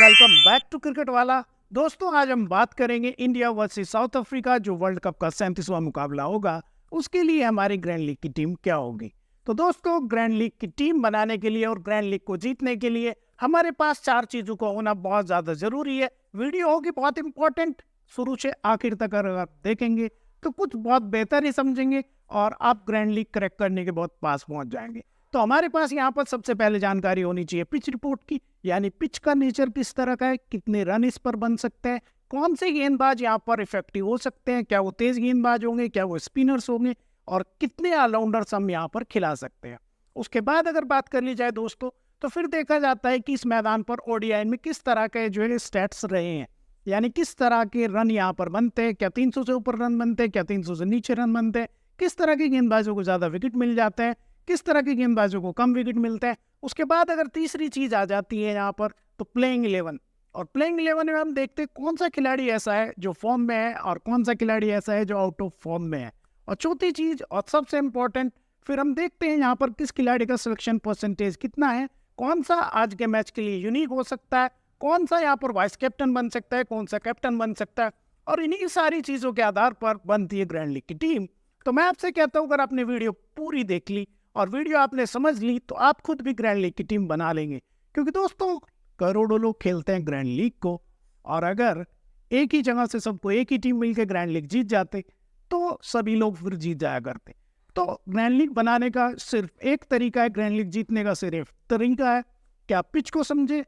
Welcome back to cricket वाला। दोस्तों, आज हम बात करेंगे इंडिया वर्सेस साउथ अफ्रीका जो वर्ल्ड कप का 37वां मुकाबला होगा। उसके लिए हमारी ग्रैंड लीग की टीम क्या होगी। तो दोस्तों, ग्रैंड लीग की टीम बनाने के लिए और ग्रैंड लीग को जीतने के लिए हमारे पास 4 चीजों का होना बहुत ज्यादा जरूरी है। वीडियो होगी बहुत इंपॉर्टेंट, शुरू से आखिर तक अगर आप देखेंगे तो कुछ बहुत बेहतर ही समझेंगे और आप ग्रैंड लीग क्रैक करने के बहुत पास पहुंच जाएंगे। तो हमारे पास यहाँ पर सबसे पहले जानकारी होनी चाहिए पिच रिपोर्ट की, यानी पिच का नेचर किस तरह का है, कितने रन इस पर बन सकते हैं, कौन से गेंदबाज यहाँ पर इफेक्टिव हो सकते हैं, क्या वो तेज गेंदबाज होंगे, क्या वो स्पिनर्स होंगे और कितने ऑलराउंडर्स हम यहाँ पर खिला सकते हैं। उसके बाद अगर बात कर ली जाए दोस्तों, तो फिर देखा जाता है कि इस मैदान पर ओडीआई में किस तरह के जो है स्टैट्स रहे हैं, यानी किस तरह के रन यहाँ पर बनते हैं, क्या 300 से ऊपर रन बनते हैं, क्या 300 से नीचे रन बनते हैं, किस तरह के गेंदबाजों को ज्यादा विकेट मिल जाते हैं, किस तरह के गेंदबाजों को कम विकेट मिलता है। उसके बाद अगर तीसरी चीज आ जाती है यहाँ पर, तो प्लेइंग 11। और प्लेइंग 11 में हम देखते हैं कौन सा खिलाड़ी ऐसा है जो फॉर्म में है और कौन सा खिलाड़ी ऐसा है जो आउट ऑफ फॉर्म में है। और चौथी चीज और सबसे इंपॉर्टेंट, फिर हम देखते हैं यहाँ पर किस खिलाड़ी का सिलेक्शन परसेंटेज कितना है, कौन सा आज के मैच के लिए यूनिक हो सकता है, कौन सा यहाँ पर वाइस कैप्टन बन सकता है, कौन सा कैप्टन बन सकता है। और इन्हीं सारी चीजों के आधार पर बनती है ग्रैंड लीग की टीम। तो मैं आपसे कहता हूँ, अगर आपने वीडियो पूरी देख ली और वीडियो आपने समझ ली तो आप खुद भी ग्रैंड लीग की टीम बना लेंगे। क्योंकि दोस्तों, करोड़ों लोग खेलते हैं ग्रैंड लीग को, और अगर एक ही जगह से सबको एक ही टीम मिलकर ग्रैंड लीग जीत जाते तो सभी लोग फिर जीत जाया करते। तो ग्रैंड लीग बनाने का सिर्फ एक तरीका है, ग्रैंड लीग जीतने का सिर्फ तरीका है कि आप पिच को समझे,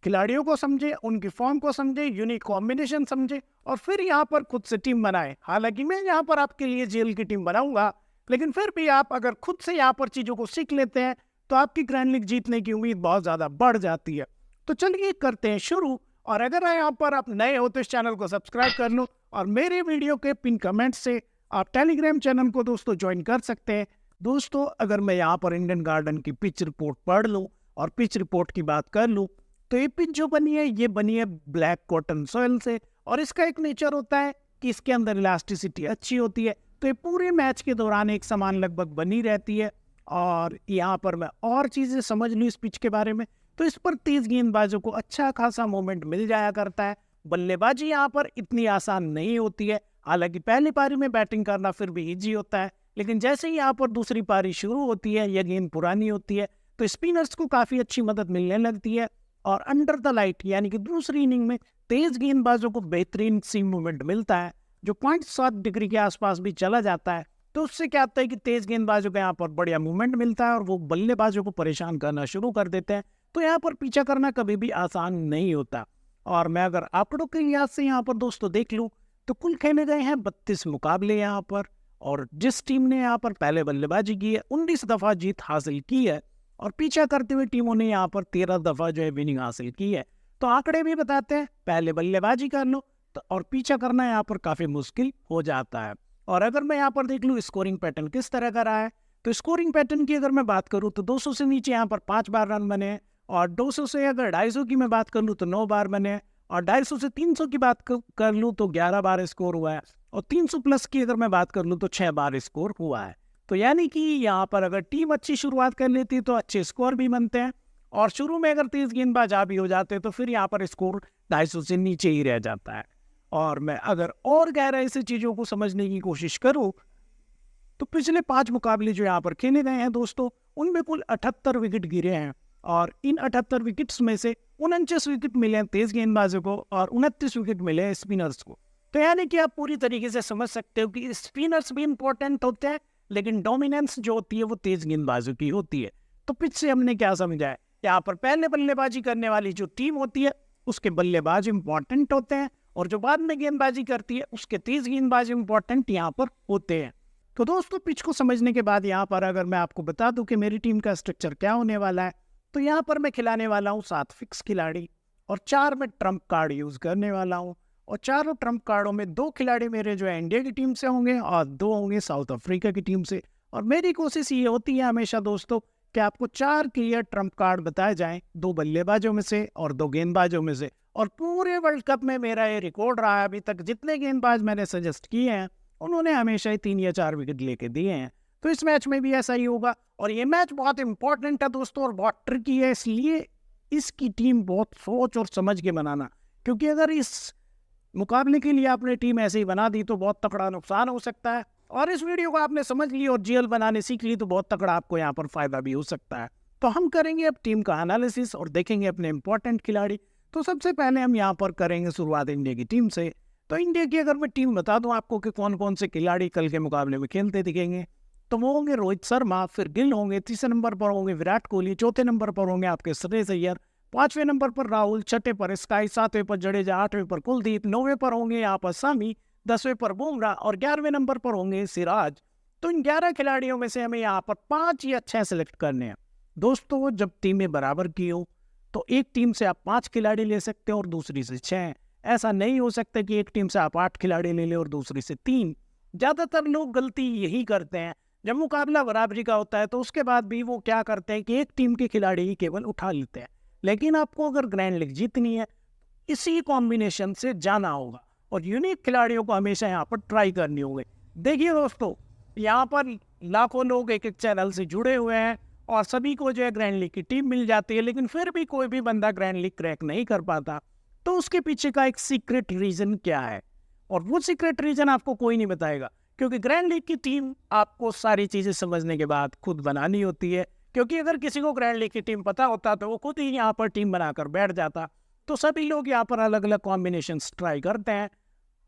खिलाड़ियों को समझे, उनकी फॉर्म को समझे, यूनिक कॉम्बिनेशन समझे और फिर यहाँ पर खुद से टीम बनाए। हालांकि मैं यहाँ पर आपके लिए जेल की टीम बनाऊंगा, लेकिन फिर भी आप अगर खुद से यहाँ पर चीजों को सीख लेते हैं तो आपकी ग्रैंड लीग जीतने की उम्मीद बहुत ज्यादा बढ़ जाती है। तो चलिए करते हैं शुरू। और अगर यहाँ पर आप नए हो तो इस चैनल को सब्सक्राइब कर लो और मेरे वीडियो के पिन कमेंट से आप टेलीग्राम चैनल को दोस्तों ज्वाइन कर सकते हैं। दोस्तों, अगर मैं यहाँ पर इंडियन गार्डन की पिच रिपोर्ट पढ़ लूँ और पिच रिपोर्ट की बात कर लूँ, तो ये पिच जो बनी है ये बनी है ब्लैक कॉटन सॉइल से, और इसका एक नेचर होता है कि इसके अंदर इलास्टिसिटी अच्छी होती है। तो ये पूरे मैच के दौरान एक समान लगभग बनी रहती है। और यहाँ पर मैं और चीजें समझ लूँ इस पिच के बारे में, तो इस पर तेज गेंदबाजों को अच्छा खासा मोमेंट मिल जाया करता है। बल्लेबाजी यहाँ पर इतनी आसान नहीं होती है। हालांकि पहली पारी में बैटिंग करना फिर भी इजी होता है, लेकिन जैसे ही यहाँ पर दूसरी पारी शुरू होती है या गेंद पुरानी होती है तो स्पिनर्स को काफी अच्छी मदद मिलने लगती है। और अंडर द लाइट यानी कि दूसरी इनिंग में तेज गेंदबाजों को बेहतरीन सीम मूवमेंट मिलता है जो 0.7 डिग्री के आसपास भी चला जाता है। तो उससे क्या होता है कि तेज गेंदबाजों को यहाँ पर बढ़िया मूवमेंट मिलता है और वो बल्लेबाजों को परेशान करना शुरू कर देते हैं। तो यहाँ पर पीछा करना कभी भी आसान नहीं होता। और मैं अगर आंकड़ों के लिहाज से यहाँ पर दोस्तों देख लूँ तो कुल खेले गए हैं 32 मुकाबले यहाँ पर, और जिस टीम ने यहाँ पर पहले बल्लेबाजी की है 19 दफा जीत हासिल की है, और पीछा करते हुए टीमों ने यहाँ पर 13 दफा जो है विनिंग हासिल की है। तो आंकड़े भी बताते हैं पहले बल्लेबाजी कर लो तो और पीछा करना यहाँ पर काफी मुश्किल हो जाता है। और अगर मैं यहाँ पर देख लूँ स्कोरिंग पैटर्न किस तरह का रहा है, तो स्कोरिंग पैटर्न की अगर मैं बात करूँ तो 200 से नीचे यहाँ पर 5 बार रन बने हैं, और 200 से अगर 250 की मैं बात कर लूँ तो 9 बार बने हैं, और 250 से 300 की बात कर लूँ तो 11 बार स्कोर हुआ है, और 300 प्लस की अगर मैं बात कर लूँ तो 6 बार स्कोर हुआ है। तो यानी कि यहाँ पर अगर टीम अच्छी शुरुआत कर लेती है तो अच्छे स्कोर भी बनते हैं, और शुरू में अगर तेज गेंदबाज आ भी हो जाते हैं तो फिर यहाँ पर स्कोर 250 से नीचे ही रह जाता है। और मैं अगर और गहराई से चीजों को समझने की कोशिश करूँ तो पिछले 5 मुकाबले जो यहाँ पर खेले गए हैं दोस्तों, उनमें कुल 78 विकेट गिरे हैं, और इन 78 विकेट्स में से 49 विकेट मिले हैं तेज गेंदबाजों को और 29 विकेट मिले हैं स्पिनर्स को। तो यानी कि आप पूरी तरीके से समझ सकते हो कि स्पिनर्स भी इंपॉर्टेंट होते हैं, लेकिन डोमिनेंस जो होती है वो तेज गेंदबाजों की होती है। तो पिच से हमने क्या समझा है, यहाँ पर पहले बल्लेबाजी करने वाली जो टीम होती है उसके बल्लेबाज इंपॉर्टेंट होते हैं, और जो बाद में गेंदबाजी करती है उसके तेज गेंदबाज इंपॉर्टेंट यहाँ पर होते हैं। तो दोस्तों, पिच को समझने के बाद यहाँ पर अगर मैं आपको बता दूं कि मेरी टीम का स्ट्रक्चर क्या होने वाला है, तो यहाँ पर मैं खिलाने वाला हूँ 7 फिक्स खिलाड़ी और 4 में ट्रम्प कार्ड यूज करने वाला हूँ। और चारों ट्रम्प कार्डों में 2 खिलाड़ी मेरे जो है इंडिया की टीम से होंगे और 2 होंगे साउथ अफ्रीका की टीम से। और मेरी कोशिश ये होती है हमेशा दोस्तों कि आपको 4 क्लियर ट्रम्प कार्ड बताए जाएं, 2 बल्लेबाजों में से और 2 गेंदबाजों में से। और पूरे वर्ल्ड कप में मेरा ये रिकॉर्ड रहा है, अभी तक जितने गेंदबाज मैंने सजेस्ट किए हैं उन्होंने हमेशा ही 3 या 4 विकेट लेके दिए हैं। तो इस मैच में भी ऐसा ही होगा, और ये मैच बहुत इंपॉर्टेंट है दोस्तों और बहुत ट्रिकी है, इसलिए इसकी टीम बहुत सोच और समझ के बनाना, क्योंकि अगर इस मुकाबले के लिए आपने टीम ऐसे ही बना दी तो बहुत तगड़ा नुकसान हो सकता है। और इस वीडियो को आपने समझ ली और जीएल बनाने सीख ली तो बहुत तगड़ा आपको यहाँ पर फायदा भी हो सकता है। तो हम करेंगे अब टीम का एनालिसिस और देखेंगे अपने इंपॉर्टेंट खिलाड़ी। तो सबसे पहले हम यहाँ पर करेंगे शुरुआत इंडिया की टीम से। तो इंडिया की अगर मैं टीम बता दूं आपको कि कौन कौन से खिलाड़ी कल के मुकाबले में खेलते दिखेंगे, तो वो होंगे रोहित शर्मा, फिर गिल होंगे, तीसरे नंबर पर होंगे विराट कोहली, चौथे नंबर पर होंगे आपके श्रेयस अय्यर, पांचवें नंबर पर राहुल, छठे पर स्काई, सातवें पर जडेजा, आठवें पर कुलदीप, नौवें पर होंगे यहाँ पर सामी, 10वें पर बुमराह और 11वें नंबर पर होंगे सिराज। तो इन 11 खिलाड़ियों में से हमें यहाँ पर 5 या 6 सेलेक्ट करने हैं। दोस्तों जब टीमें बराबर की हो तो एक टीम से आप 5 खिलाड़ी ले सकते हो और दूसरी से 6। ऐसा नहीं हो सकता कि एक टीम से आप 8 खिलाड़ी ले लें और दूसरी से 3। ज्यादातर लोग गलती यही करते हैं, जब मुकाबला बराबरी का होता है तो उसके बाद भी वो क्या करते हैं कि एक टीम के खिलाड़ी ही केवल उठा लेते हैं। लेकिन आपको अगर ग्रैंड लीग जीतनी है इसी कॉम्बिनेशन से जाना होगा और यूनिक खिलाड़ियों को हमेशा यहाँ पर ट्राई करनी होगी। देखिए दोस्तों, यहाँ पर लाखों लोग एक एक चैनल से जुड़े हुए हैं और सभी को जो है ग्रैंड लीग की टीम मिल जाती है, लेकिन फिर भी कोई भी बंदा ग्रैंड लीग क्रैक नहीं कर पाता। तो उसके पीछे का एक सीक्रेट रीजन क्या है, और वो सीक्रेट रीजन आपको कोई नहीं बताएगा, क्योंकि ग्रैंड लीग की टीम आपको सारी चीजें समझने के बाद खुद बनानी होती है। क्योंकि अगर किसी को ग्रैंड लीग की टीम पता होता तो वो खुद ही यहाँ पर टीम बनाकर बैठ जाता। तो सभी लोग यहाँ पर अलग अलग कॉम्बिनेशन ट्राई करते हैं।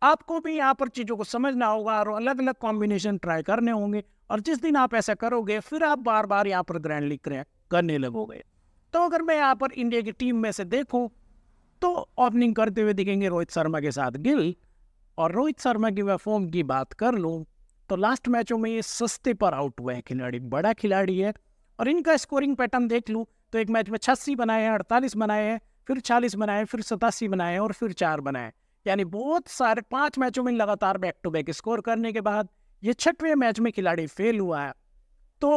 आपको भी यहाँ पर चीज़ों को समझना होगा और अलग अलग कॉम्बिनेशन ट्राई करने होंगे, और जिस दिन आप ऐसा करोगे फिर आप बार बार यहाँ पर ग्रैंड लीग क्रैक करने लगोगे। तो अगर मैं यहाँ पर इंडिया की टीम में से देखूँ तो ओपनिंग करते हुए दिखेंगे रोहित शर्मा के साथ गिल। और रोहित शर्मा की मैं फॉर्म की बात कर लूँ तो लास्ट मैचों में ये सस्ते पर आउट हुए हैं खिलाड़ी, बड़ा खिलाड़ी है। और इनका स्कोरिंग पैटर्न देख लूँ तो एक मैच में 86 बनाए हैं, 48 बनाए हैं, फिर 40 बनाए, फिर 87 बनाए और फिर 4 बनाए। यानी बहुत सारे 5 मैचों में लगातार बैक टू बैक स्कोर करने के बाद ये 6वें मैच में खिलाड़ी फेल हुआ है। तो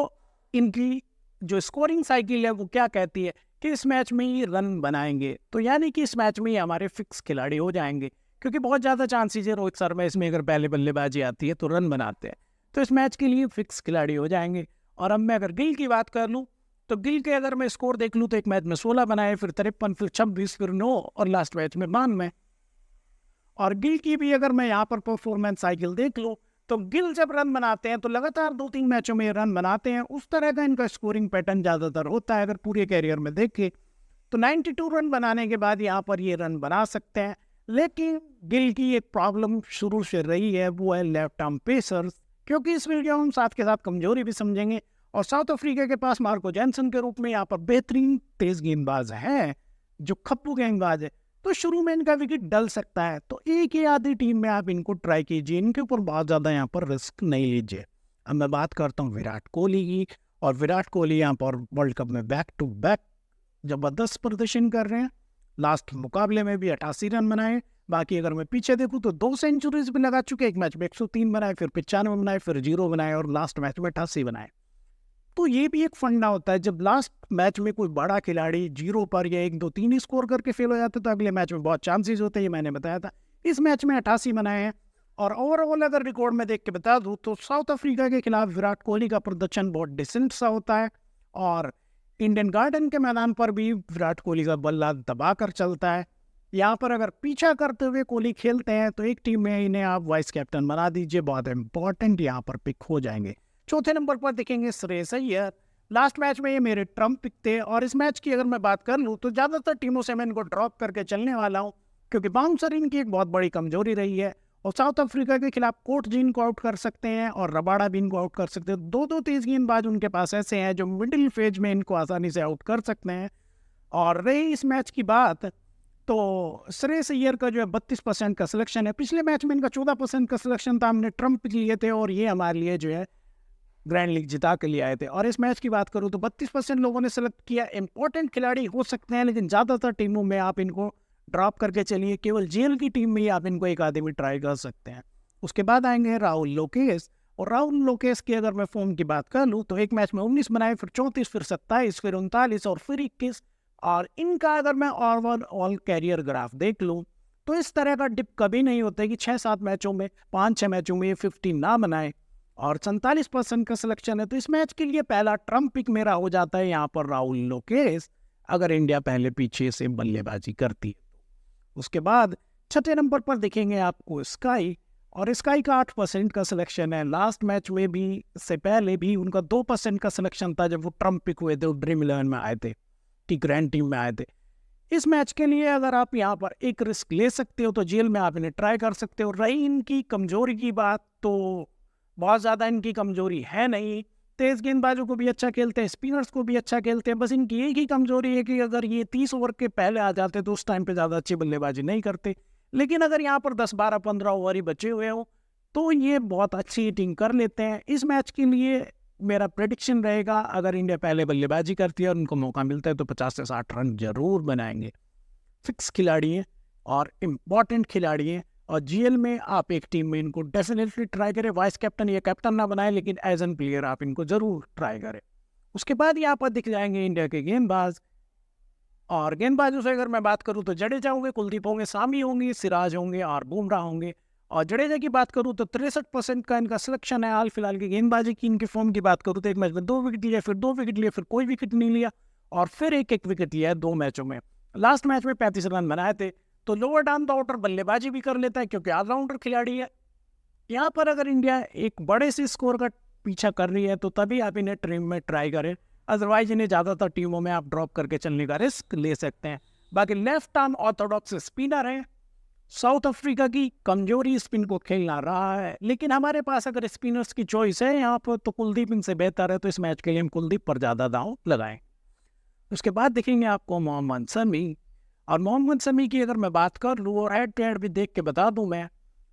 इनकी जो स्कोरिंग साइकिल है वो क्या कहती है कि इस मैच में ही रन बनाएंगे, तो यानी कि इस मैच में ही हमारे फिक्स खिलाड़ी हो जाएंगे, क्योंकि बहुत ज़्यादा चांसेस है रोहित शर्मा इसमें अगर पहले बल्लेबाजी आती है तो रन बनाते हैं, तो इस मैच के लिए फिक्स खिलाड़ी हो जाएंगे। और अब मैं अगर गिल की बात कर लूँ तो गिल के अगर मैं स्कोर देख लूँ तो एक मैच में 16 बनाए, फिर 53, फिर 26, फिर 9 और लास्ट मैच में 92। और गिल की भी अगर मैं यहाँ पर परफॉर्मेंस साइकिल देख लूँ तो गिल जब रन बनाते हैं तो लगातार 2-3 मैचों में रन बनाते हैं। उस तरह का इनका स्कोरिंग पैटर्न ज़्यादातर होता है। अगर पूरे कैरियर में देखें तो 92 रन बनाने के बाद यहाँ पर ये रन बना सकते हैं। लेकिन गिल की एक प्रॉब्लम शुरू से रही है, वो है लेफ्ट आर्म पेसर्स, क्योंकि इस वीडियो में हम साथ के साथ कमजोरी भी समझेंगे। और साउथ अफ्रीका के पास मार्को जैनसन के रूप में यहाँ पर बेहतरीन तेज गेंदबाज हैं जो खप्पू गेंदबाज है, तो शुरू में इनका विकेट डल सकता है। तो एक ही आधी टीम में आप इनको ट्राई कीजिए, इनके ऊपर बहुत ज़्यादा यहाँ पर रिस्क नहीं लीजिए। अब मैं बात करता हूँ विराट कोहली की, और विराट कोहली यहाँ पर वर्ल्ड कप में बैक टू बैक जबरदस्त प्रदर्शन कर रहे हैं। लास्ट मुकाबले में भी 88 रन बनाए। बाकी अगर मैं पीछे देखूं तो 2 सेंचुरीज भी लगा चुके, एक मैच में 103 बनाए, फिर 95 बनाए, फिर 0 बनाए और लास्ट मैच में 88 बनाए। तो ये भी एक फंडा होता है, जब लास्ट मैच में कोई बड़ा खिलाड़ी 0 पर या 1, 2, 3 स्कोर करके फेल हो जाता है तो अगले मैच में बहुत चांसेस होते हैं, ये मैंने बताया था। इस मैच में 88 बनाए हैं। और ओवरऑल अगर रिकॉर्ड में देख के बता दूं तो साउथ अफ्रीका के खिलाफ विराट कोहली का प्रदर्शन बहुत डिसेंट सा होता है, और इंडियन गार्डन के मैदान पर भी विराट कोहली का बल्ला दबा कर चलता है। यहाँ पर अगर पीछा करते हुए कोहली खेलते हैं तो एक टीम में इन्हें आप वाइस कैप्टन बना दीजिए, बहुत इंपॉर्टेंट यहाँ पर पिक हो जाएंगे। चौथे नंबर पर दिखेंगे श्रेयस अय्यर। लास्ट मैच में ये मेरे ट्रम्प पिक थे, और इस मैच की अगर मैं बात कर लूँ तो ज़्यादातर टीमों से मैं इनको ड्रॉप करके चलने वाला हूँ, क्योंकि बाउंसर इनकी एक बहुत बड़ी कमजोरी रही है। और साउथ अफ्रीका के खिलाफ कोट जी इनको आउट कर सकते हैं और रबाडा भी इनको आउट कर सकते हैं। 2 तेज गेंदबाज उनके पास ऐसे हैं जो मिडिल फेज में इनको आसानी से आउट कर सकते हैं। और रही इस मैच की बात तो श्रेयस अय्यर का जो है 32% का सिलेक्शन है। पिछले मैच में इनका 14% का सिलेक्शन था, हमने ट्रम्प लिए थे और ये हमारे लिए जो है ग्रैंड लीग जिता के लिए आए थे। और इस मैच की बात करूँ तो 32% लोगों ने सेलेक्ट किया। इंपॉर्टेंट खिलाड़ी हो सकते हैं, लेकिन ज़्यादातर टीमों में आप इनको ड्रॉप करके चलिए, केवल जेल की टीम में ही आप इनको एक आदमी ट्राई कर सकते हैं। उसके बाद आएंगे राहुल लोकेश। और राहुल लोकेश की अगर मैं फॉर्म की बात कर लूँ तो एक मैच में 19 बनाए, फिर 34, फिर 27, फिर 39 और फिर 21। और इनका अगर मैं ओवरऑल कैरियर ग्राफ देख लूँ तो इस तरह का डिप कभी नहीं होता है कि 6-7 मैचों में 5-6 मैचों में 50 ना बनाए। और 47% का सिलेक्शन है, तो इस मैच के लिए पहला ट्रम्प पिक मेरा हो जाता है यहाँ पर राहुल लोकेश। अगर इंडिया पहले पीछे से बल्लेबाजी करती है। उसके बाद छठे नंबर पर देखेंगे आपको स्काई, और स्काई का 8% का सिलेक्शन है। लास्ट मैच में भी से पहले भी उनका 2% का सिलेक्शन था जब वो ट्रम्प पिक हुए थे, ड्रीम 11 में आए थे, की ग्रैंड टीम में आए थे। इस मैच के लिए अगर आप यहाँ पर एक रिस्क ले सकते हो तो जेल में आप इन्हें ट्राई कर सकते हो। रही इनकी कमजोरी की बात, तो बहुत ज़्यादा इनकी कमजोरी है नहीं। तेज गेंदबाजों को भी अच्छा खेलते हैं, स्पिनर्स को भी अच्छा खेलते हैं, बस इनकी एक ही कमजोरी है कि अगर ये 30 ओवर के पहले आ जाते तो उस टाइम पे ज़्यादा अच्छी बल्लेबाजी नहीं करते। लेकिन अगर यहाँ पर 10, 12, 15 ओवर ही बचे हुए हो तो ये बहुत अच्छी हिटिंग कर लेते हैं। इस मैच के लिए मेरा प्रेडिक्शन रहेगा, अगर इंडिया पहले बल्लेबाजी करती है और उनको मौका मिलता है तो 50 से 60 रन जरूर बनाएंगे। फिक्स खिलाड़ी हैं और इम्पॉर्टेंट खिलाड़ी हैं, और जीएल में आप एक टीम में इनको डेफिनेटली ट्राई करें। वाइस कैप्टन या कैप्टन ना बनाए, लेकिन एज एन प्लेयर आप इनको जरूर ट्राई करें। उसके बाद यहाँ पर दिख जाएंगे इंडिया के गेंदबाज, और गेंदबाजों से अगर मैं बात करूँ तो जडेजा होंगे, कुलदीप होंगे, सामी होंगे, सिराज होंगे और बुमराह होंगे। और जडेजा की बात करूँ तो 63% का इनका सिलेक्शन है। हाल फिलहाल की गेंदबाजी की इनकी फॉर्म की बात करूँ तो एक मैच में 2 विकेट लिया, फिर 2 विकेट लिया, फिर कोई विकेट नहीं लिया, और फिर एक विकेट लिया है 2 मैचों में। लास्ट मैच में 35 रन बनाए थे। तो लोअर डाउन द ऑर्डर बल्लेबाजी भी कर लेता है क्योंकि ऑलराउंडर खिलाड़ी है। यहाँ पर अगर इंडिया एक बड़े से स्कोर का पीछा कर रही है तो तभी आप इन्हें टीम में ट्राई करें, अदरवाइज इन्हें ज़्यादातर टीमों में आप ड्रॉप करके चलने का रिस्क ले सकते हैं। बाकी लेफ्ट आर्म ऑर्थोडॉक्स स्पिनर है। साउथ अफ्रीका की कमजोरी स्पिन को खेलना रहा है, लेकिन हमारे पास अगर स्पिनर्स की चॉइस है यहाँ पर तो कुलदीप इनसे बेहतर है, तो इस मैच के लिए हम कुलदीप पर ज़्यादा दांव लगाएं। उसके बाद देखेंगे आपको मोहम्मद शमी, और मोहम्मद शमी की अगर मैं बात कर लूँ और हेड टू हेड भी देख के बता दूं मैं,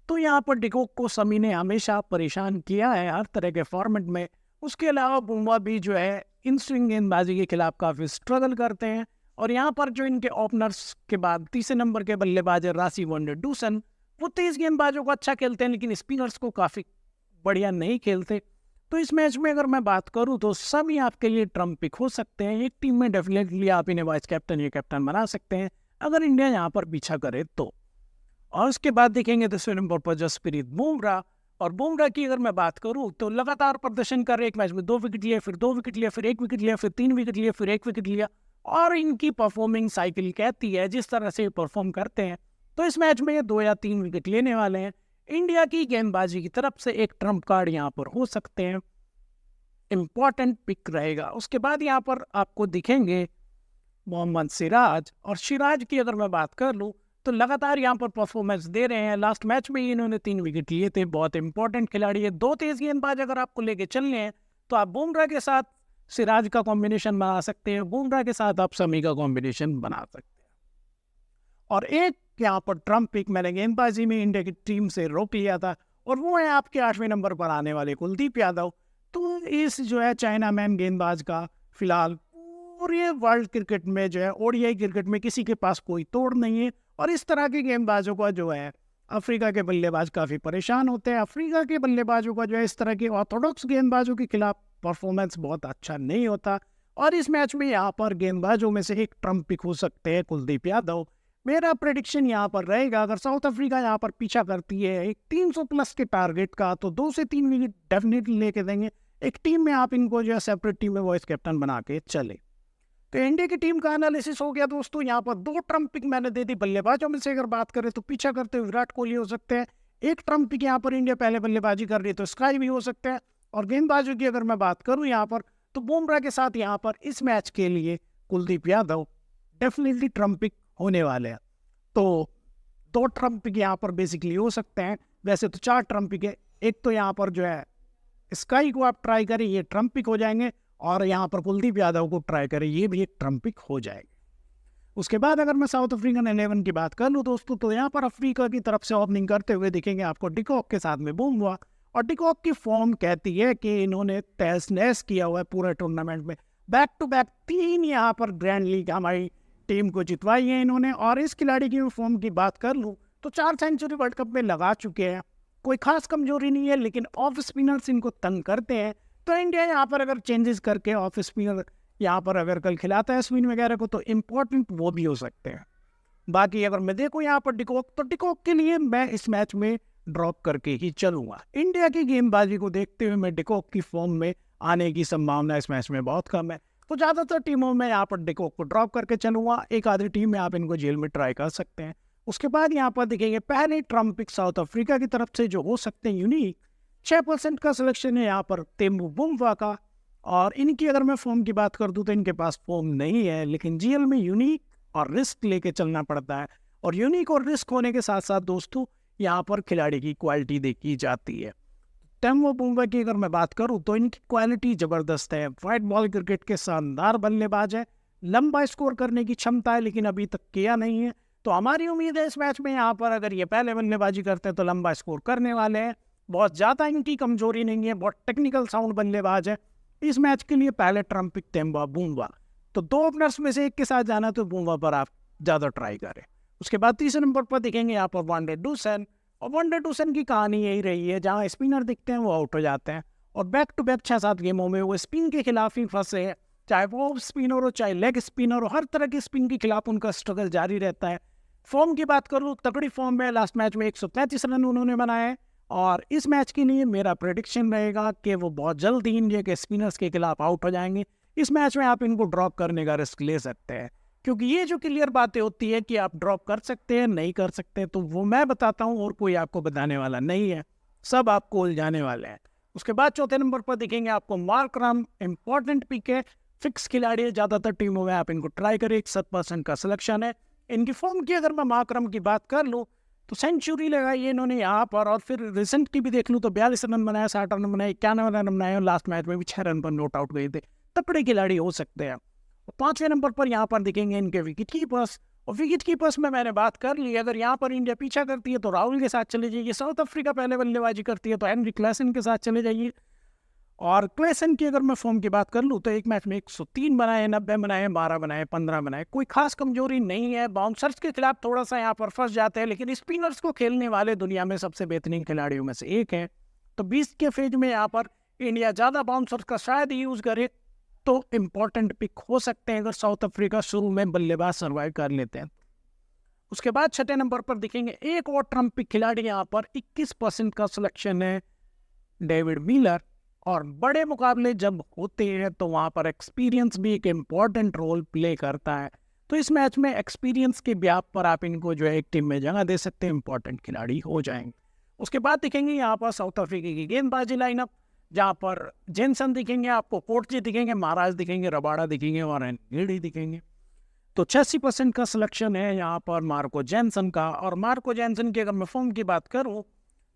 तो यहाँ पर डिकॉक को शमी ने हमेशा परेशान किया है हर तरह के फॉर्मेट में। उसके अलावा बुमराह भी जो है इन स्विंग गेंदबाजी के खिलाफ काफ़ी स्ट्रगल करते हैं। और यहाँ पर जो इनके ओपनर्स के बाद तीसरे नंबर के बल्लेबाज है रासी वनडर-डूसन, वो तेज गेंदबाजों को अच्छा खेलते हैं लेकिन स्पिनर्स को काफ़ी बढ़िया नहीं खेलते। तो इस मैच में अगर मैं बात करूं तो सभी आपके लिए ट्रम्प पिक हो सकते हैं। एक टीम में डेफिनेटली आप इन्हें वाइस कैप्टन या कैप्टन बना सकते हैं अगर इंडिया यहाँ पर पीछा करे तो। और उसके बाद देखेंगे 10वें नंबर पर जसप्रीत बुमराह, और बुमराह की अगर मैं बात करूं तो लगातार प्रदर्शन कर रहे, एक मैच में 2 विकेट लिए, फिर 2 विकेट लिया, फिर 1 विकेट लिया, फिर 3 विकेट लिया, फिर 1 विकेट लिया, और इनकी परफॉर्मिंग साइकिल कहती है जिस तरह से परफॉर्म करते हैं तो इस मैच में ये 2 या 3 विकेट लेने वाले हैं। इंडिया की गेंदबाजी की तरफ से एक ट्रम्प कार्ड यहाँ पर हो सकते हैं, इम्पॉर्टेंट पिक रहेगा। उसके बाद यहाँ पर आपको दिखेंगे मोहम्मद सिराज, और सिराज की अगर मैं बात कर लूँ तो लगातार यहाँ पर परफॉर्मेंस दे रहे हैं। लास्ट मैच में ही इन्होंने 3 विकेट लिए थे, बहुत इंपॉर्टेंट खिलाड़ी है। 2 तेज गेंदबाज अगर आपको लेके चलने हैं तो आप बुमराह के साथ सिराज का कॉम्बिनेशन बना सकते हैं, बुमराह के साथ आप शमी का कॉम्बिनेशन बना सकते हैं। और एक यहाँ पर ट्रम्प पिक मैंने गेंदबाजी में इंडिया की टीम से रोक लिया था, और वो है आपके 8वें नंबर पर आने वाले कुलदीप यादव। तो इस जो है चाइना मैन गेंदबाज का फिलहाल पूरे वर्ल्ड क्रिकेट में जो है ओडीआई क्रिकेट में किसी के पास कोई तोड़ नहीं है, और इस तरह के गेंदबाजों का जो है अफ्रीका के बल्लेबाज काफ़ी परेशान होते हैं। अफ्रीका के बल्लेबाजों का जो है इस तरह के ऑर्थोडॉक्स गेंदबाजों के खिलाफ परफॉर्मेंस बहुत अच्छा नहीं होता, और इस मैच में यहाँ पर गेंदबाजों में से एक ट्रम्प पिक हो सकते हैं कुलदीप यादव। मेरा प्रेडिक्शन यहाँ पर रहेगा, अगर साउथ अफ्रीका यहाँ पर पीछा करती है एक 300 प्लस के टारगेट का तो 2 से 3 विकेट डेफिनेटली लेके देंगे। एक टीम में आप इनको जो है सेपरेट टीम में वाइस कैप्टन बना के चले। तो इंडिया की टीम का एनालिसिस हो गया दोस्तों। यहाँ पर 2 ट्रम्प पिक मैंने दे दी। बल्लेबाजों में से अगर बात करें तो पीछा करते हुए विराट कोहली हो सकते हैं। एक ट्रम्प पिक यहाँ पर इंडिया पहले बल्लेबाजी कर रही है तो स्काई भी हो सकते हैं। और गेंदबाजों की अगर मैं बात करूँ यहाँ पर तो बुमराह के साथ यहाँ पर इस मैच के लिए Kuldeep Yadav definitely trump pick होने वाले हैं। तो 2 ट्रम्प पिक यहाँ पर बेसिकली हो सकते हैं। वैसे तो 4 ट्रम्प पिक है। एक तो यहाँ पर जो है स्काई को आप ट्राई करें, ये ट्रम्प पिक हो जाएंगे, और यहाँ पर कुलदीप यादव को ट्राई करें, ये भी एक ट्रम्प पिक हो जाएगी। उसके बाद अगर मैं साउथ अफ्रीकन 11 की बात कर लूँ दोस्तों तो यहाँ पर अफ्रीका की तरफ से ओपनिंग करते हुए दिखेंगे आपको डिकॉक के साथ में बुमराह, और डिकॉक की फॉर्म कहती है कि इन्होंने तहस नहस किया हुआ है पूरे टूर्नामेंट में। बैक टू बैक 3 यहाँ पर ग्रैंड लीग हमारी टीम को जितवाई है इन्होंने। और इस खिलाड़ी की फॉर्म की बात कर लूँ तो 4 सेंचुरी वर्ल्ड कप में लगा चुके हैं, कोई खास कमजोरी नहीं है, लेकिन ऑफ स्पिनर्स इनको तंग करते हैं। तो इंडिया यहाँ पर अगर चेंजेस करके ऑफ स्पिनर यहाँ पर अगर कल खिलाता है स्पिन वगैरह को तो इम्पोर्टेंट वो भी हो सकते हैं। बाकी अगर मैं देखूँ यहाँ पर डिकॉक, तो डिकॉक के लिए मैं इस मैच में ड्रॉप करके ही चलूँगा। इंडिया की गेंदबाजी को देखते हुए मैं डिकॉक की फॉर्म में आने की संभावना इस मैच में बहुत कम है। तो ज़्यादातर टीमों में यहाँ पर डिकॉक को ड्रॉप करके चलूँगा, एक आधी टीम में आप इनको जेल में ट्राई कर सकते हैं। उसके बाद यहाँ पर देखेंगे पहले ट्रम्प पिक साउथ अफ्रीका की तरफ से जो हो सकते हैं यूनिक, 6% का सिलेक्शन है यहाँ पर तेम्बू बुमवा का। और इनकी अगर मैं फॉर्म की बात कर दूँ तो इनके पास फॉर्म नहीं है, लेकिन जीएल में यूनिक और रिस्क लेके चलना पड़ता है। और यूनिक और रिस्क होने के साथ साथ दोस्तों यहाँ पर खिलाड़ी की क्वालिटी देखी जाती है। तेम्बू बुमवा की अगर मैं बात करूँ तो इनकी क्वालिटी ज़बरदस्त है, वाइट बॉल क्रिकेट के शानदार बल्लेबाज है, लंबा स्कोर करने की क्षमता है, लेकिन अभी तक किया नहीं है। तो हमारी उम्मीद है इस मैच में यहाँ पर अगर ये पहले बल्लेबाजी करते हैं तो लंबा स्कोर करने वाले हैं। बहुत ज़्यादा इनकी कमजोरी नहीं है, बहुत टेक्निकल साउंड बल्लेबाज है। इस मैच के लिए पहले ट्रम्प पिक तेम्बू बुमवा, तो 2 ओपनर्स में से एक के साथ जाना तो बुमवा पर आप ज़्यादा ट्राई करें। उसके बाद तीसरे नंबर पर दिखेंगे यहाँ पर वांडे डूसन। और वांडे डूसन की कहानी यही रही है, जहाँ स्पिनर दिखते हैं वो आउट हो जाते हैं, और बैक टू बैक 6-7 गेमों में वो स्पिन के खिलाफ ही फंसे हैं, चाहे वो स्पिनर हो चाहे लेग स्पिनर हो, हर तरह के स्पिन के खिलाफ उनका स्ट्रगल जारी रहता है। फॉर्म की बात करूँ, तगड़ी फॉर्म में लास्ट मैच में 133 रन उन्होंने बनाए। और इस मैच के लिए मेरा प्रेडिक्शन रहेगा कि वो बहुत जल्द ही इंडिया के स्पिनर्स के खिलाफ आउट हो जाएंगे। इस मैच में आप इनको ड्रॉप करने का रिस्क ले सकते हैं, क्योंकि ये जो क्लियर बातें होती है कि आप ड्रॉप कर सकते हैं नहीं कर सकते, तो वो मैं बताता हूँ और कोई आपको बताने वाला नहीं है, सब आपको उलझाने वाले हैं। उसके बाद चौथे नंबर पर दिखेंगे आपको मार्करम, इंपॉर्टेंट पिक है, फिक्स खिलाड़ी है, ज़्यादातर टीमों में आप इनको ट्राई करें, 61% का सिलेक्शन है। इनकी फॉर्म की अगर मैं मार्करम की बात कर लूँ तो सेंचुरी लगाई है इन्होंने यहाँ पर, और फिर रिसेंट की भी देख लूँ तो 42 रन बनाया, 60 रन बनाए, 91 रन बनाए, और लास्ट मैच में भी 6 रन पर नॉट आउट गए थे। तगड़े खिलाड़ी हो सकते हैं। 5वें नंबर पर यहाँ पर दिखेंगे इनके विकेट कीपर्स, और विकेट कीपर्स में मैंने बात कर ली, अगर यहाँ पर इंडिया पीछा करती है तो राहुल के साथ चले जाइए, साउथ अफ्रीका पहले बल्लेबाजी करती है तो हेनरी क्लेसन के साथ चले जाइए। और क्लेसन की अगर मैं फॉर्म की बात कर लूँ तो एक मैच में 103 बनाए, 90 बनाए, 12 बनाए, 15 बनाए, कोई खास कमजोरी नहीं है। बाउंसर्स के खिलाफ थोड़ा सा यहाँ पर फंस जाते हैं, लेकिन स्पिनर्स को खेलने वाले दुनिया में सबसे बेहतरीन खिलाड़ियों में से एक है। तो 20 के फेज में यहाँ पर इंडिया ज़्यादा बाउंसर्स का शायद यूज़ करे तो इम्पोर्टेंट पिक हो सकते हैं, अगर साउथ अफ्रीका शुरू में बल्लेबाज सर्वाइव कर लेते हैं। उसके बाद 6ठे नंबर पर दिखेंगे एक और ट्रम्प पिक खिलाड़ी, यहाँ पर 21% का सिलेक्शन है, डेविड मिलर। और बड़े मुकाबले जब होते हैं तो वहाँ पर एक्सपीरियंस भी एक इम्पॉर्टेंट रोल प्ले करता है, तो इस मैच में एक्सपीरियंस के ब्याप पर आप इनको जो है एक टीम में जगह दे सकते हैं, इम्पॉर्टेंट खिलाड़ी हो जाएंगे। उसके बाद दिखेंगे यहाँ पर साउथ अफ्रीका की गेंदबाजी लाइनअप, जहाँ पर जेनसन दिखेंगे, आपको कोटजी दिखेंगे, महाराज दिखेंगे, रबाड़ा दिखेंगे और एनगिडी दिखेंगे। तो 86% का सिलेक्शन है यहाँ पर मार्को जेनसन का। और मार्को जेनसन की अगर मैं फॉर्म की बात करूँ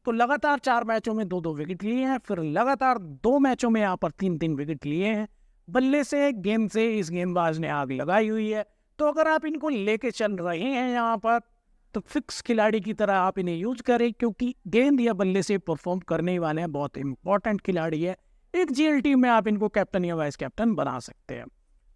तो लगातार 4 मैचों में 2-2 विकेट लिए हैं, फिर लगातार 2 मैचों में यहाँ पर 3-3 विकेट लिए हैं। बल्ले से गेंद से इस गेंदबाज ने आग लगाई हुई है, तो अगर आप इनको लेके चल रहे हैं यहाँ पर तो फिक्स खिलाड़ी की तरह आप इन्हें यूज करें, क्योंकि गेंद या बल्ले से परफॉर्म करने वाले हैं, बहुत इंपॉर्टेंट खिलाड़ी है। एक जीएल टीम में आप इनको कैप्टन या वाइस कैप्टन बना सकते हैं।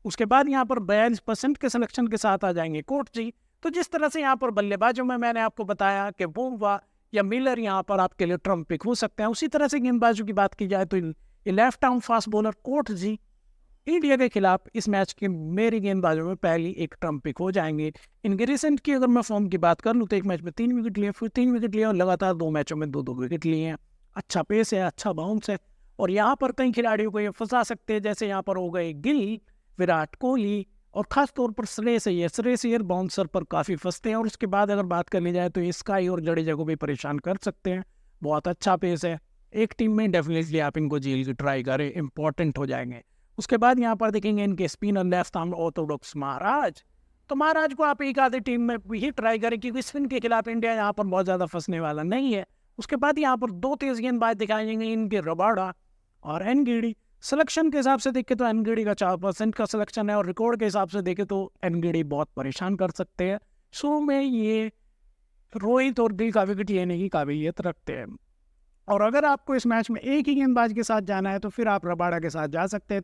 उसके बाद यहाँ पर 42% के सिलेक्शन के साथ आ जाएंगे कोटजी। तो जिस तरह से यहाँ पर बल्लेबाजों में मैंने आपको बताया कि बुमवा या मिलर यहाँ पर आपके लिए ट्रम्प पिक हो सकते हैं, उसी तरह से गेंदबाजों की बात की जाए तो ये left arm fast bowler Coetzee India के खिलाफ इस मैच के मेरी गेंदबाजों में पहली एक ट्रम्प पिक हो जाएंगे। इनके रिसेंट की अगर मैं फॉर्म की बात कर लूँ तो एक मैच में 3 विकेट लिए, फिर 3 विकेट लिए, और लगातार 2 मैचों में 2-2 विकेट लिए हैं। अच्छा पेस है, अच्छा बाउंस है, और यहाँ पर कई खिलाड़ियों को ये फंसा सकते हैं, जैसे यहाँ पर हो गए गिल, विराट कोहली, और खास तौर पर श्रेयस अय्यर बाउंसर पर काफ़ी फंसते हैं। और उसके बाद अगर बात कर ली जाए तो स्काई और जडेजा को भी परेशान कर सकते हैं, बहुत अच्छा पेस है। एक टीम में डेफिनेटली आप इनको जेल की ट्राई करें, इंपॉर्टेंट हो जाएंगे। उसके बाद यहाँ पर देखेंगे इनके स्पिनर लेफ्ट आर्म ऑर्थोडॉक्स महाराज, तो महाराज को आप एक आधे टीम में भी ट्राई करें, क्योंकि स्पिन के खिलाफ इंडिया यहाँ पर बहुत ज़्यादा फंसने वाला नहीं है। उसके बाद यहाँ पर 2 तेज गेंदबाज दिखाई जाएंगे, इनके रबाड़ा और एनगिडी। सिलेक्शन के हिसाब से देखे तो एनगिडी का 4% का सिलेक्शन है, और रिकॉर्ड के हिसाब से देखे तो एनगिडी बहुत परेशान कर सकते हैं। शुरू में ये रोहित और गिल का विकेट लेने की काबिलियत रखते हैं। और अगर आपको इस मैच में एक ही गेंदबाज के साथ जाना है तो फिर आप रबाड़ा के साथ जा सकते हैं।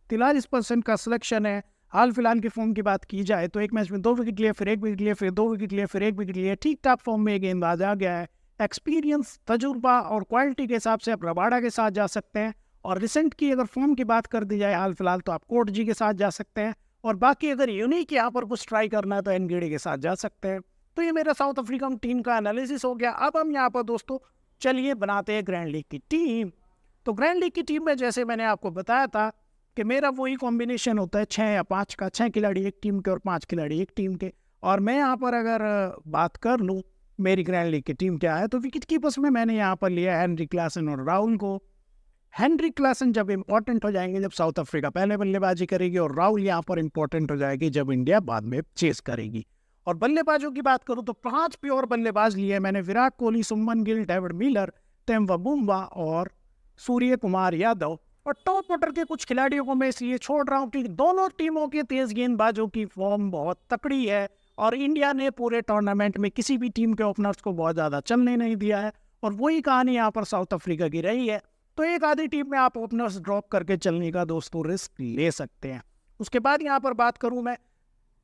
43% का सिलेक्शन है। हाल फिलहाल की फॉर्म की बात की जाए तो एक मैच में 2 विकेट लिए, फिर 1 विकेट लिए, फिर 2 विकेट लिए, फिर 1 विकेट लिए, ठीक ठाक फॉर्म में गेंदबाज आ गया है। एक्सपीरियंस, तजुर्बा और क्वालिटी के हिसाब से आप रबाड़ा के साथ जा सकते हैं। और रिसेंट की अगर फॉर्म की बात कर दी जाए हाल फिलहाल तो आप कोटजी के साथ जा सकते हैं। और बाकी अगर यूनिक यहाँ पर कुछ ट्राई करना है तो एनगिडी के साथ जा सकते हैं। तो ये मेरा साउथ अफ्रीकन टीम का एनालिसिस हो गया। अब हम यहाँ पर दोस्तों चलिए बनाते हैं ग्रैंड लीग की टीम। तो ग्रैंड लीग की टीम में जैसे मैंने आपको बताया था कि मेरा वही कॉम्बिनेशन होता है 6 या 5 का, 6 खिलाड़ी एक टीम के और 5 खिलाड़ी एक टीम के। और मैं यहाँ पर अगर बात कर लूँ मेरी ग्रैंड लीग की टीम क्या है, तो विकेट कीपर्स में मैंने यहाँ पर लिया हेनरी क्लासन और राहुल को। हेनरी क्लासन जब इंपॉर्टेंट हो जाएंगे जब साउथ अफ्रीका पहले बल्लेबाजी करेगी, और राहुल यहाँ पर इंपॉर्टेंट हो जाएगी जब इंडिया बाद में चेस करेगी। और बल्लेबाजों की बात करूँ तो 5 प्योर बल्लेबाज लिए मैंने, विराट कोहली, शुभमन गिल, डेविड मिलर, तेम्वा बुम्बा और सूर्य कुमार यादव। और टॉप ऑर्डर के कुछ खिलाड़ियों को मैं इसलिए छोड़ रहा हूँ कि दोनों टीमों के तेज गेंदबाजों की फॉर्म बहुत तकड़ी है, और इंडिया ने पूरे टूर्नामेंट में किसी भी टीम के ओपनर्स को बहुत ज़्यादा चलने नहीं दिया है, और वही कहानी यहाँ पर साउथ अफ्रीका की रही है। तो एक आधी टीम में आप ओपनर्स ड्रॉप करके चलने का दोस्तों रिस्क ले सकते हैं। उसके बाद यहाँ पर बात करूँ मैं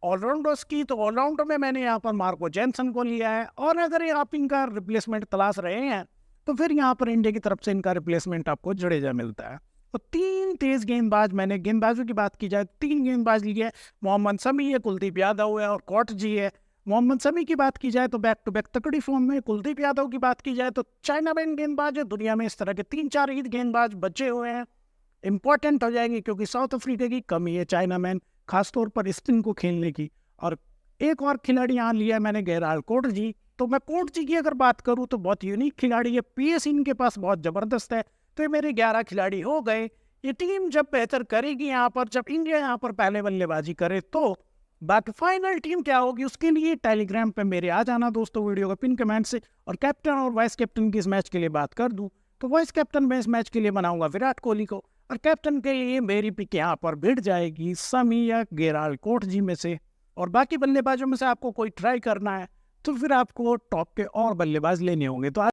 ऑलराउंडर्स की, तो ऑलराउंडर में मैंने यहाँ पर मार्को जेनसन को लिया है। और अगर आप इनका रिप्लेसमेंट तलाश रहे हैं तो फिर यहाँ पर इंडिया की तरफ से इनका रिप्लेसमेंट आपको जडेजा मिलता है। तो 3 तेज गेंदबाज, मैंने गेंदबाजों की बात की जाए 3 गेंदबाज लिए है, मोहम्मद शमी है, कुलदीप यादव है और कॉट जी है। मोहम्मद शमी की बात की जाए तो बैक टू बैक तकड़ी फॉर्म में, कुलदीप यादव की बात की जाए तो चाइनामैन गेंदबाज है। दुनिया में इस तरह के 3-4 ही गेंदबाज बचे हुए हैं, इंपॉर्टेंट हो जाएंगे क्योंकि साउथ अफ्रीका की कमी है चाइनामैन, खासतौर पर स्पिन को खेलने की। और एक और खिलाड़ी यहाँ लिया है मैंने, गेराल्ड कोट जी। तो मैं कोट जी की अगर बात करूँ तो बहुत यूनिक खिलाड़ी है, पेस इनके पास बहुत ज़बरदस्त है। तो ये मेरे 11 खिलाड़ी हो गए। ये टीम जब बेहतर करेगी यहाँ पर, जब इंडिया यहाँ पर पहले बल्लेबाजी करे, तो बाकी फाइनल टीम क्या होगी उसके लिए टेलीग्राम पे मेरे आ जाना दोस्तों, वीडियो का पिन कमेंट से। और कैप्टन और वाइस कैप्टन की इस मैच के लिए बात कर दूं तो वाइस कैप्टन मैं इस मैच के लिए बनाऊंगा विराट कोहली को, और कैप्टन के लिए मेरी पिक यहाँ पर भिड़ जाएगी शमी या गेराल्ड कोट जी में से। और बाकी बल्लेबाजों में से आपको कोई ट्राई करना है तो फिर आपको टॉप के और बल्लेबाज लेने होंगे। तो